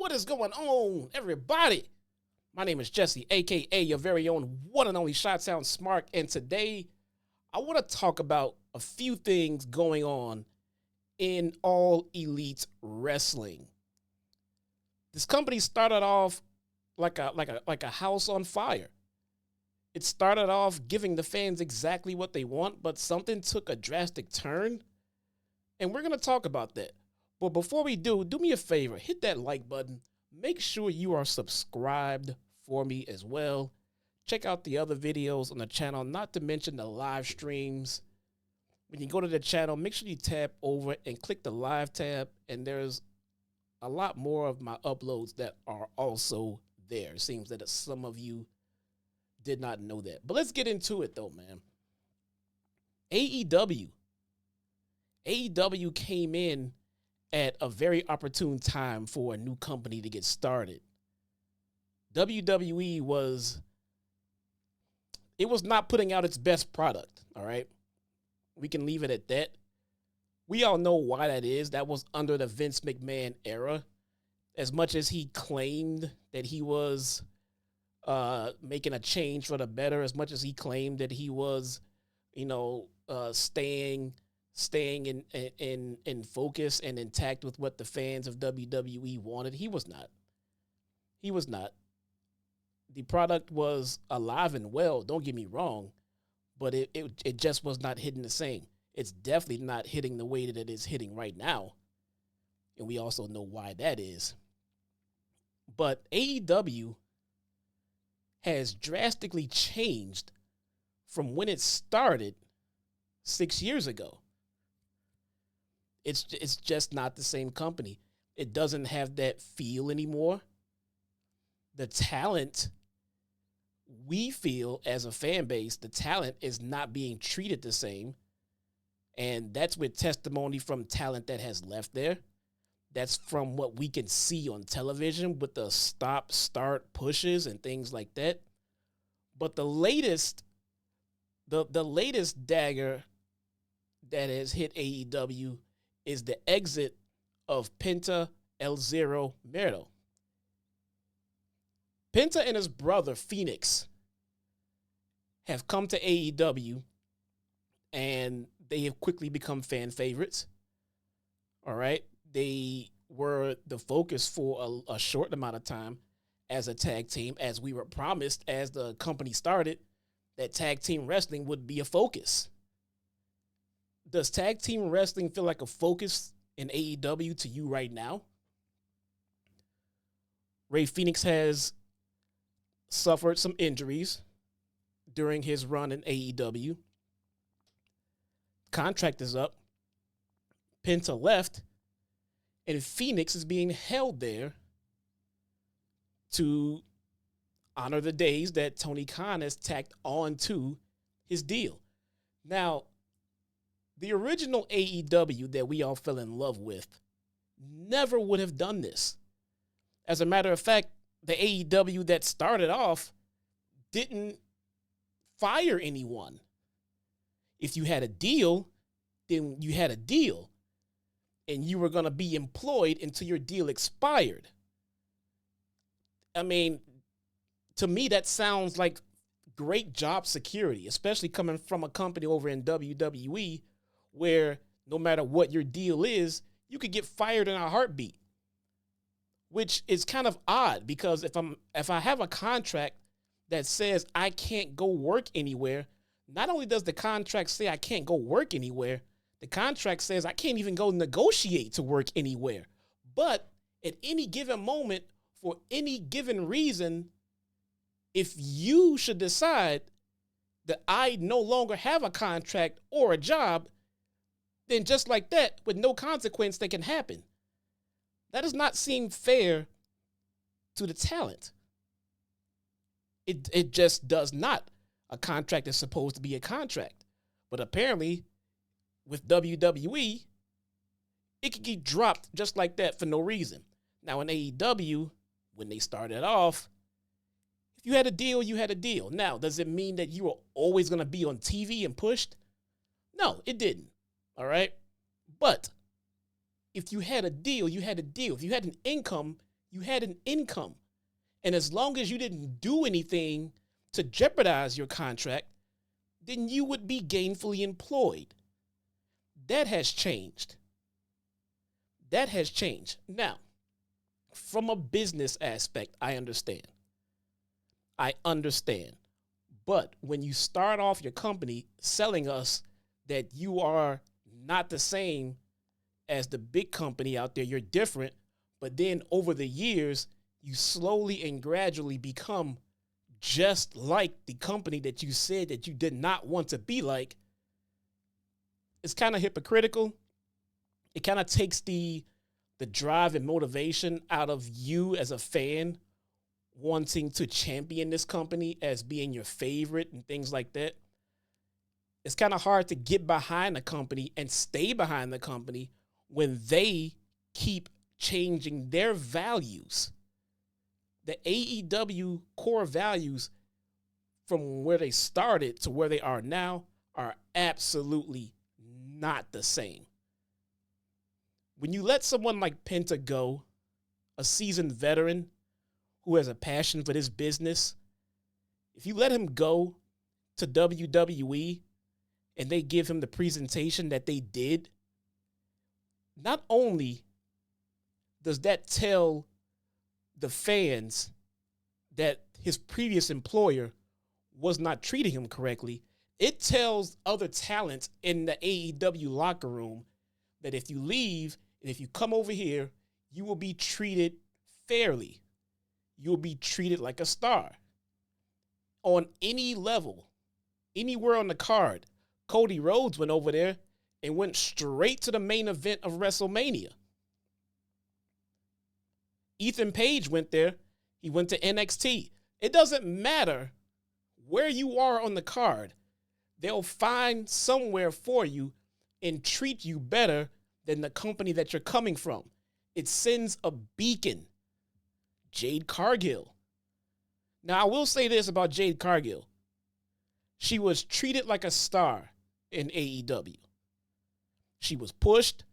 What is going on, everybody? My name is Jesse, aka your very own one and only Shot Sound Smart, and today I want to talk about a few things going on in All Elite Wrestling. This company started off like a house on fire. It started off giving the fans exactly what they want, but something took a drastic turn, and we're going to talk about that. But before we do me a favor, hit that like button. Make sure you are subscribed for me as well. Check out the other videos on the channel, not to mention the live streams. When you go to the channel, make sure you tap over and click the live tab, and there's a lot more of my uploads that are also there. It seems that some of you did not know that. But let's get into it though, man. AEW came in at a very opportune time for a new company to get started. WWE was not putting out its best product, all right? We can leave it at that. We all know why that is. That was under the Vince McMahon era. As much as he claimed that he was making a change for the better, as much as he claimed that he was, staying in focus and intact with what the fans of WWE wanted, he was not. He was not. The product was alive and well, don't get me wrong, but it just was not hitting the same. It's definitely not hitting the way that it is hitting right now, and we also know why that is. But AEW has drastically changed from when it started 6 years ago. It's just not the same company. It doesn't have that feel anymore. The talent, we feel as a fan base, the talent is not being treated the same. And that's with testimony from talent that has left there. That's from what we can see on television with the stop-start pushes and things like that. But the latest dagger that has hit AEW is the exit of Penta and Phoenix. Penta and his brother, Phoenix, have come to AEW, and they have quickly become fan favorites. All right? They were the focus for a short amount of time as a tag team, as we were promised as the company started, that tag team wrestling would be a focus. Does tag team wrestling feel like a focus in AEW to you right now? Rey Fenix has suffered some injuries during his run in AEW. Contract is up. Penta left, and Phoenix is being held there to honor the days that Tony Khan has tacked on to his deal. Now, the original AEW that we all fell in love with never would have done this. As a matter of fact, the AEW that started off didn't fire anyone. If you had a deal, then you had a deal, and you were going to be employed until your deal expired. I mean, to me, that sounds like great job security, especially coming from a company over in WWE where no matter what your deal is, you could get fired in a heartbeat, which is kind of odd because if I have a contract that says I can't go work anywhere, not only does the contract say I can't go work anywhere, the contract says I can't even go negotiate to work anywhere. But at any given moment, for any given reason, if you should decide that I no longer have a contract or a job, then just like that, with no consequence, that can happen. That does not seem fair to the talent. It just does not. A contract is supposed to be a contract. But apparently, with WWE, it could get dropped just like that for no reason. Now, in AEW, when they started off, if you had a deal, you had a deal. Now, does it mean that you were always going to be on TV and pushed? No, it didn't. All right? But if you had a deal, you had a deal. If you had an income, You had an income. And as long as you didn't do anything to jeopardize your contract, then you would be gainfully employed. That has changed. That has changed. Now, from a business aspect, I understand. But when you start off your company selling us that you are not the same as the big company out there, you're different, but then over the years, you slowly and gradually become just like the company that you said that you did not want to be like, it's kind of hypocritical. It kind of takes the drive and motivation out of you as a fan wanting to champion this company as being your favorite and things like that. It's kind of hard to get behind the company and stay behind the company when they keep changing their values. The AEW core values from where they started to where they are now are absolutely not the same. When you let someone like Penta go, a seasoned veteran who has a passion for this business, if you let him go to WWE and they give him the presentation that they did, not only does that tell the fans that his previous employer was not treating him correctly, it tells other talents in the AEW locker room that if you leave and if you come over here, you will be treated fairly. You will be treated like a star. On any level, anywhere on the card, Cody Rhodes went over there and went straight to the main event of WrestleMania. Ethan Page went there. He went to NXT. It doesn't matter where you are on the card. They'll find somewhere for you and treat you better than the company that you're coming from. It sends a beacon. Jade Cargill. Now, I will say this about Jade Cargill. She was treated like a star in AEW. She was pushed.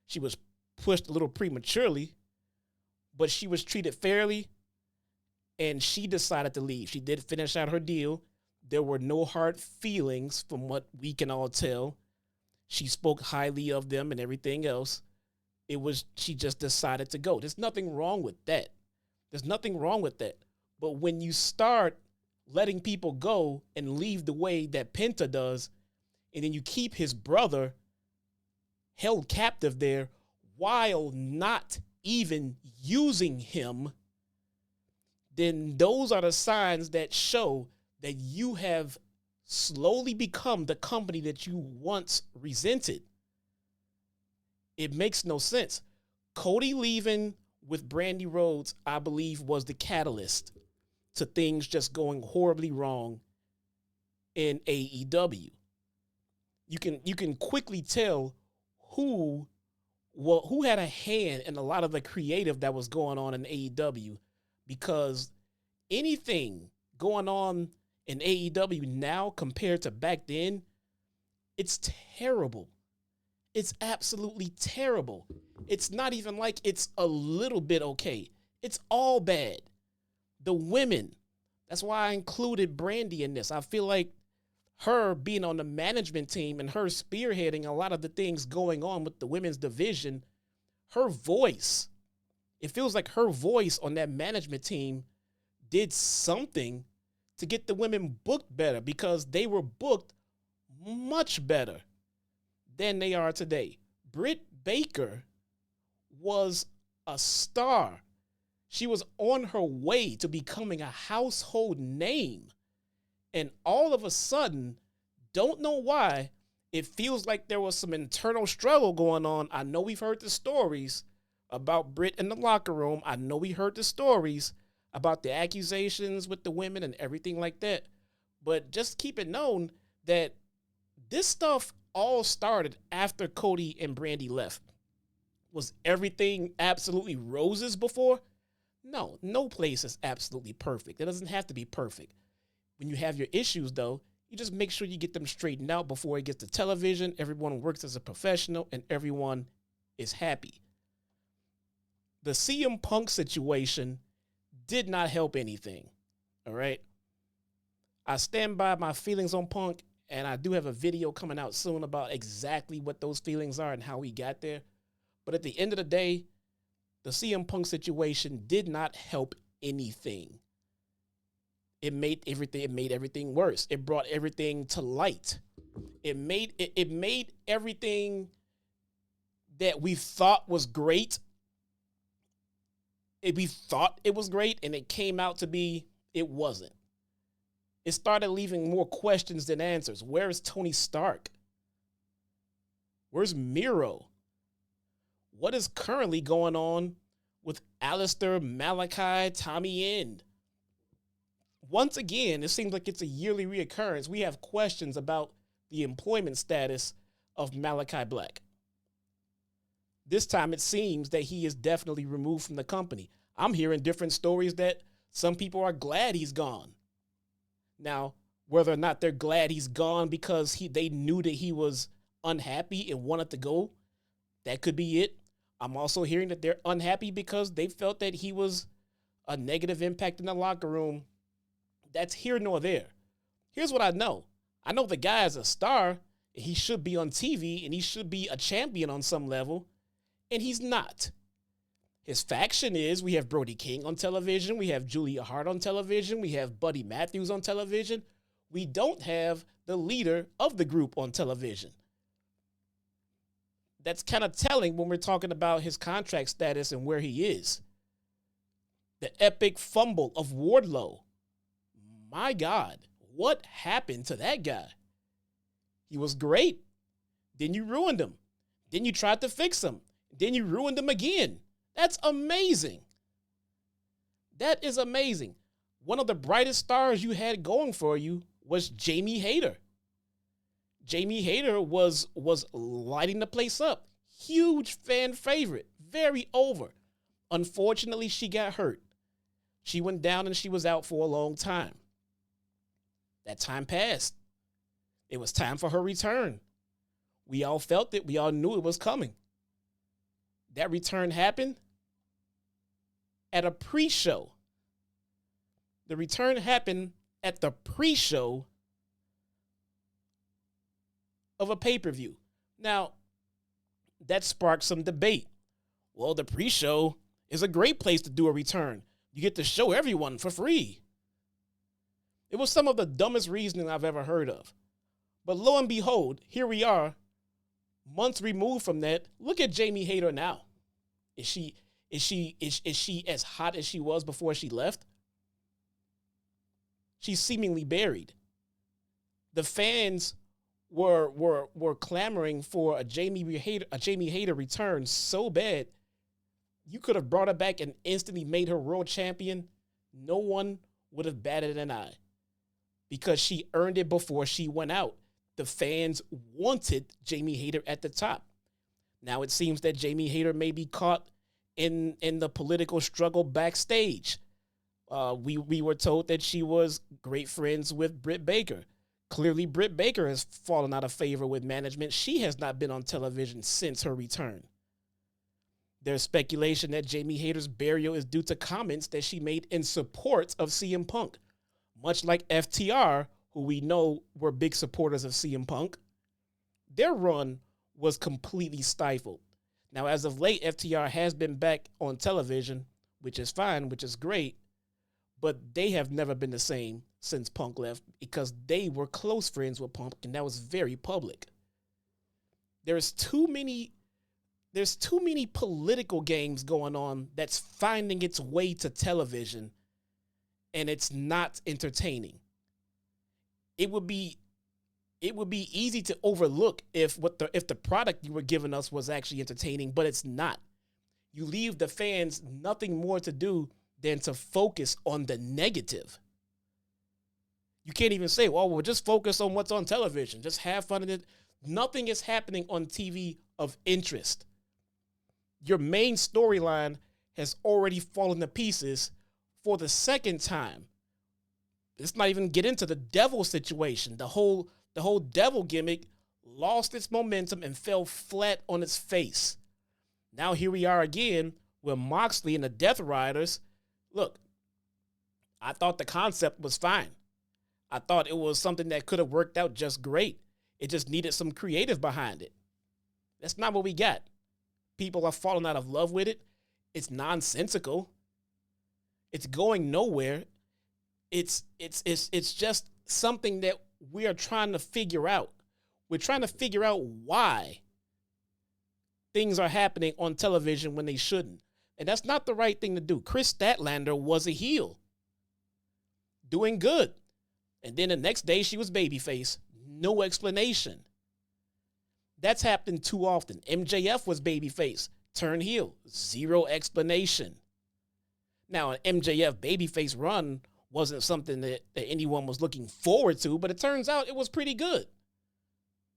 She was pushed a little prematurely, but she was treated fairly, and she decided to leave. She did finish out her deal. There were no hard feelings from what we can all tell. She spoke highly of them and everything else. She just decided to go. There's nothing wrong with that. There's nothing wrong with that. But when you start letting people go and leave the way that Penta does, and then you keep his brother held captive there while not even using him, then those are the signs that show that you have slowly become the company that you once resented. It makes no sense. Cody leaving with Brandy Rhodes, I believe, was the catalyst to things just going horribly wrong in AEW. You can quickly tell who had a hand in a lot of the creative that was going on in AEW, because anything going on in AEW now compared to back then, it's terrible. It's absolutely terrible. It's not even like it's a little bit okay. It's all bad. The women, that's why I included Brandy in this. I feel like her being on the management team and her spearheading a lot of the things going on with the women's division, her voice, it feels like her voice on that management team did something to get the women booked better, because they were booked much better than they are today. Britt Baker was a star. She was on her way to becoming a household name. And all of a sudden, don't know why, it feels like there was some internal struggle going on. I know we've heard the stories about Britt in the locker room. I know we heard the stories about the accusations with the women and everything like that. But just keep it known that this stuff all started after Cody and Brandy left. Was everything absolutely roses before? No place is absolutely perfect. It doesn't have to be perfect. When you have your issues, though, you just make sure you get them straightened out before it gets to television. Everyone works as a professional and everyone is happy. The CM Punk situation did not help anything. All right. I stand by my feelings on Punk, and I do have a video coming out soon about exactly what those feelings are and how he got there. But at the end of the day, the CM Punk situation did not help anything. It made everything worse. It brought everything to light. It made everything that we thought was great. We thought it was great, and it came out to be it wasn't. It started leaving more questions than answers. Where is Tony Stark? Where's Miro? What is currently going on with Alistair, Malachi, Tommy End? Once again, it seems like it's a yearly reoccurrence. We have questions about the employment status of Malachi Black. This time it seems that he is definitely removed from the company. I'm hearing different stories that some people are glad he's gone. Now, whether or not they're glad he's gone because they knew that he was unhappy and wanted to go, that could be it. I'm also hearing that they're unhappy because they felt that he was a negative impact in the locker room. That's here nor there. Here's what I know. I know the guy is a star, and he should be on TV, and he should be a champion on some level, and he's not. His faction is, we have Brody King on television, we have Julia Hart on television, we have Buddy Matthews on television. We don't have the leader of the group on television. That's kind of telling when we're talking about his contract status and where he is. The epic fumble of Wardlow. My God, what happened to that guy? He was great. Then you ruined him. Then you tried to fix him. Then you ruined him again. That's amazing. That is amazing. One of the brightest stars you had going for you was Jamie Hayter. Jamie Hayter was lighting the place up. Huge fan favorite. Very over. Unfortunately, she got hurt. She went down and she was out for a long time. That time passed. It was time for her return. We all felt it. We all knew it was coming. That return happened at a pre-show. The return happened at the pre-show of a pay-per-view. Now, that sparked some debate. Well, the pre-show is a great place to do a return. You get to show everyone for free. It was some of the dumbest reasoning I've ever heard of. But lo and behold, here we are, months removed from that. Look at Jamie Hayter now. Is she as hot as she was before she left? She's seemingly buried. The fans were clamoring for a Jamie Hayter return so bad. You could have brought her back and instantly made her world champion. No one would have batted an eye because she earned it before she went out. The fans wanted Jamie Hayter at the top. Now it seems that Jamie Hayter may be caught in the political struggle backstage. We were told that she was great friends with Britt Baker. Clearly, Britt Baker has fallen out of favor with management. She has not been on television since her return. There's speculation that Jamie Hayter's burial is due to comments that she made in support of CM Punk. Much like FTR, who we know were big supporters of CM Punk, their run was completely stifled. Now, as of late, FTR has been back on television, which is fine, which is great, but they have never been the same since Punk left because they were close friends with Punk, and that was very public. There's too many political games going on that's finding its way to television, and it's not entertaining. It would be easy to overlook if the product you were giving us was actually entertaining, but it's not. You leave the fans nothing more to do than to focus on the negative. You can't even say, well, we'll just focus on what's on television. Just have fun in it. Nothing is happening on TV of interest. Your main storyline has already fallen to pieces for the second time. Let's not even get into the devil situation. The whole devil gimmick lost its momentum and fell flat on its face. Now here we are again with Moxley and the Death Riders. Look, I thought the concept was fine. I thought it was something that could have worked out just great. It just needed some creative behind it. That's not what we got. People are falling out of love with it. It's nonsensical. It's going nowhere. It's just something that we are trying to figure out. We're trying to figure out why things are happening on television when they shouldn't. And that's not the right thing to do. Chris Statlander was a heel, doing good. And then the next day she was babyface. No explanation. That's happened too often. MJF was babyface, turned heel. Zero explanation. Now, an MJF babyface run wasn't something that anyone was looking forward to, but it turns out it was pretty good.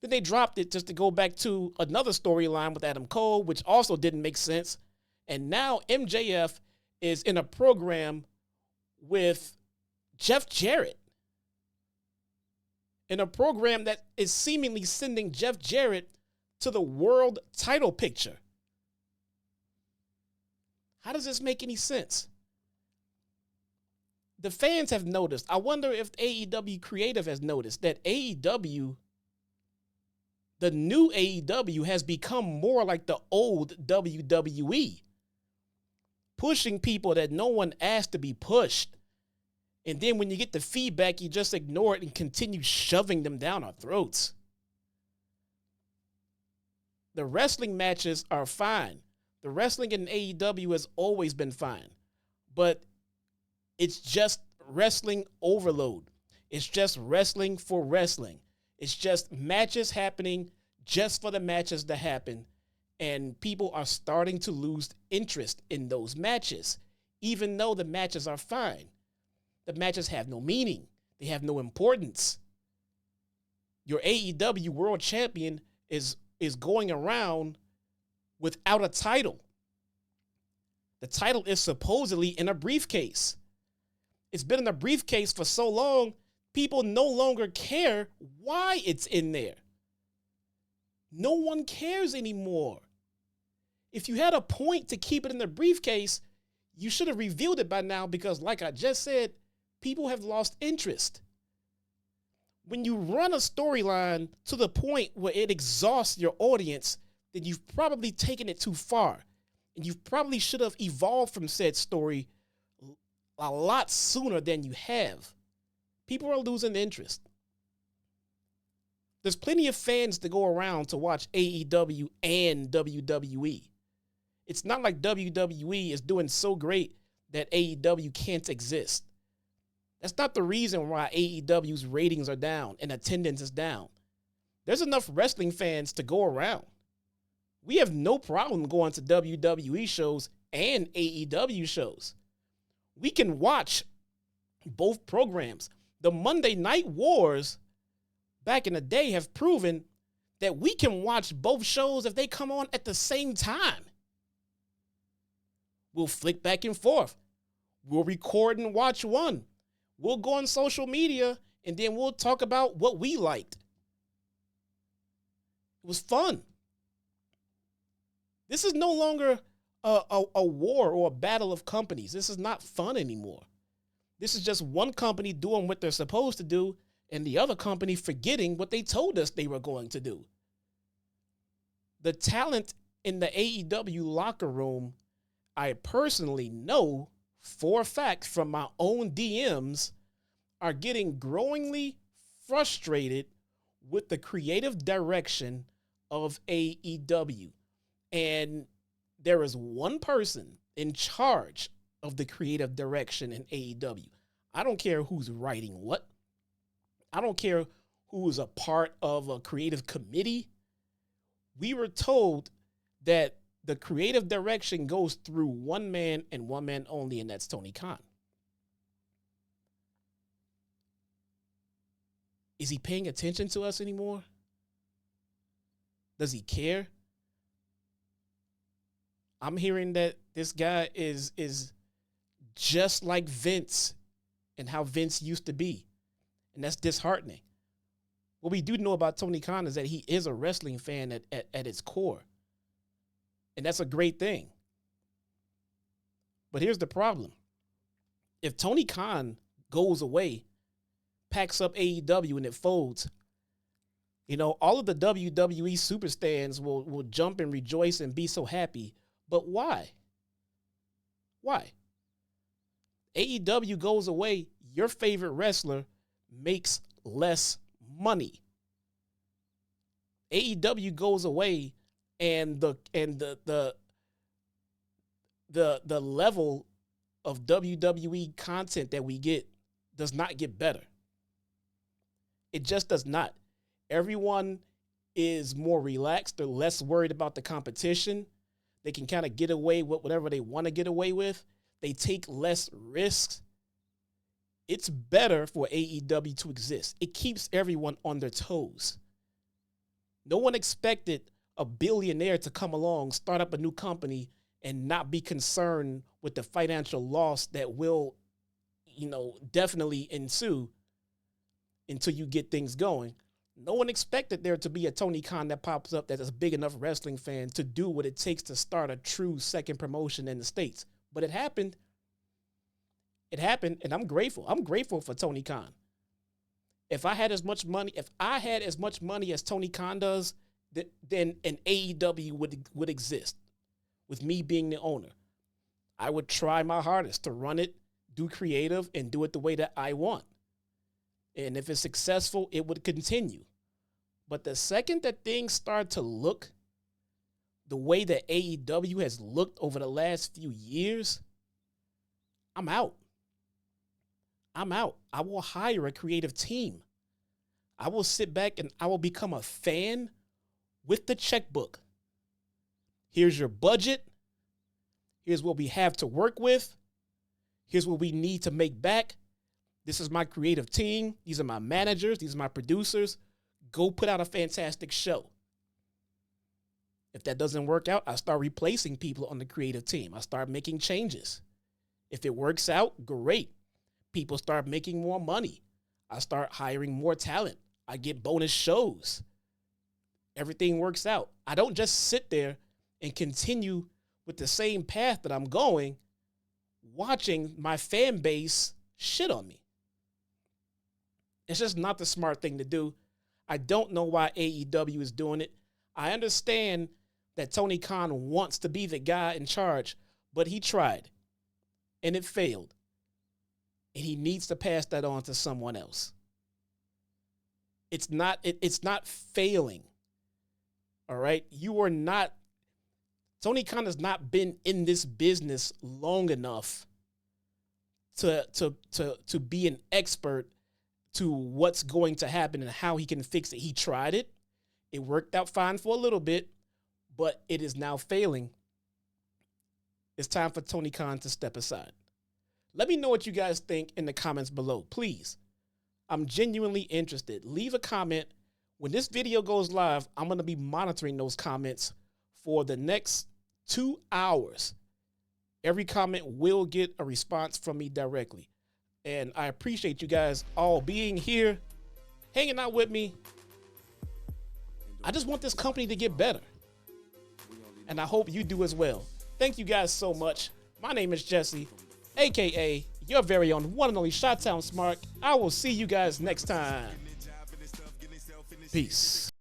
Then they dropped it just to go back to another storyline with Adam Cole, which also didn't make sense. And now MJF is in a program with Jeff Jarrett. In a program that is seemingly sending Jeff Jarrett to the world title picture. How does this make any sense? The fans have noticed. I wonder if AEW Creative has noticed that AEW, the new AEW, has become more like the old WWE. Pushing people that no one asked to be pushed. And then when you get the feedback, you just ignore it and continue shoving them down our throats. The wrestling matches are fine. The wrestling in AEW has always been fine. But it's just wrestling overload. It's just wrestling for wrestling. It's just matches happening just for the matches to happen. And people are starting to lose interest in those matches, even though the matches are fine. The matches have no meaning. They have no importance. Your AEW World Champion is going around without a title. The title is supposedly in a briefcase. It's been in a briefcase for so long, people no longer care why it's in there. No one cares anymore. If you had a point to keep it in the briefcase, you should have revealed it by now because, like I just said, people have lost interest. When you run a storyline to the point where it exhausts your audience, then you've probably taken it too far. And you probably should have evolved from said story a lot sooner than you have. People are losing interest. There's plenty of fans to go around to watch AEW and WWE. It's not like WWE is doing so great that AEW can't exist. That's not the reason why AEW's ratings are down and attendance is down. There's enough wrestling fans to go around. We have no problem going to WWE shows and AEW shows. We can watch both programs. The Monday Night Wars back in the day have proven that we can watch both shows if they come on at the same time. We'll flick back and forth. We'll record and watch one. We'll go on social media, and then we'll talk about what we liked. It was fun. This is no longer a war or a battle of companies. This is not fun anymore. This is just one company doing what they're supposed to do, and the other company forgetting what they told us they were going to do. The talent in the AEW locker room, I personally know for a fact from my own DMs, are getting growingly frustrated with the creative direction of AEW. And there is one person in charge of the creative direction in AEW. I don't care who's writing what. I don't care who is a part of a creative committee. We were told that the creative direction goes through one man and one man only, and that's Tony Khan. Is he paying attention to us anymore? Does he care? I'm hearing that this guy is just like Vince and how Vince used to be. And that's disheartening. What we do know about Tony Khan is that he is a wrestling fan at its core. And that's a great thing. But here's the problem. If Tony Khan goes away, packs up AEW and it folds, all of the WWE superstars will jump and rejoice and be so happy. But why? Why? AEW goes away, your favorite wrestler makes less money. AEW goes away, and the level of WWE content that we get does not get better. It just does not. Everyone is more relaxed. They're less worried about the competition. They can kind of get away with whatever they want to get away with. They take less risks. It's better for AEW to exist. It keeps everyone on their toes. No one expected a billionaire to come along, start up a new company, and not be concerned with the financial loss that will, definitely ensue until you get things going. No one expected there to be a Tony Khan that pops up that is a big enough wrestling fan to do what it takes to start a true second promotion in the States. But it happened. It happened, and I'm grateful. I'm grateful for Tony Khan. If I had as much money as Tony Khan does, then an AEW would exist with me being the owner. I would try my hardest to run it, do creative, and do it the way that I want. And if it's successful, it would continue. But the second that things start to look the way that AEW has looked over the last few years, I'm out. I will hire a creative team. I will sit back and I will become a fan with the checkbook. Here's your budget. Here's what we have to work with. Here's what we need to make back. This is my creative team. These are my managers. These are my producers. Go put out a fantastic show. If that doesn't work out, I start replacing people on the creative team. I start making changes. If it works out, great. People start making more money. I start hiring more talent. I get bonus shows. Everything works out. I don't just sit there and continue with the same path that I'm going, watching my fan base shit on me. It's just not the smart thing to do. I don't know why AEW is doing it. I understand that Tony Khan wants to be the guy in charge, but he tried, and it failed. And he needs to pass that on to someone else. It's not failing. All right? Tony Khan has not been in this business long enough to be an expert to what's going to happen and how he can fix it. He tried it. It worked out fine for a little bit, but it is now failing. It's time for Tony Khan to step aside. Let me know what you guys think in the comments below, please. I'm genuinely interested. Leave a comment. When this video goes live, I'm going to be monitoring those comments for the next 2 hours. Every comment will get a response from me directly. And I appreciate you guys all being here, hanging out with me. I just want this company to get better. And I hope you do as well. Thank you guys so much. My name is Jesse, a.k.a. your very own one and only Chi-Town Smart. I will see you guys next time. Peace.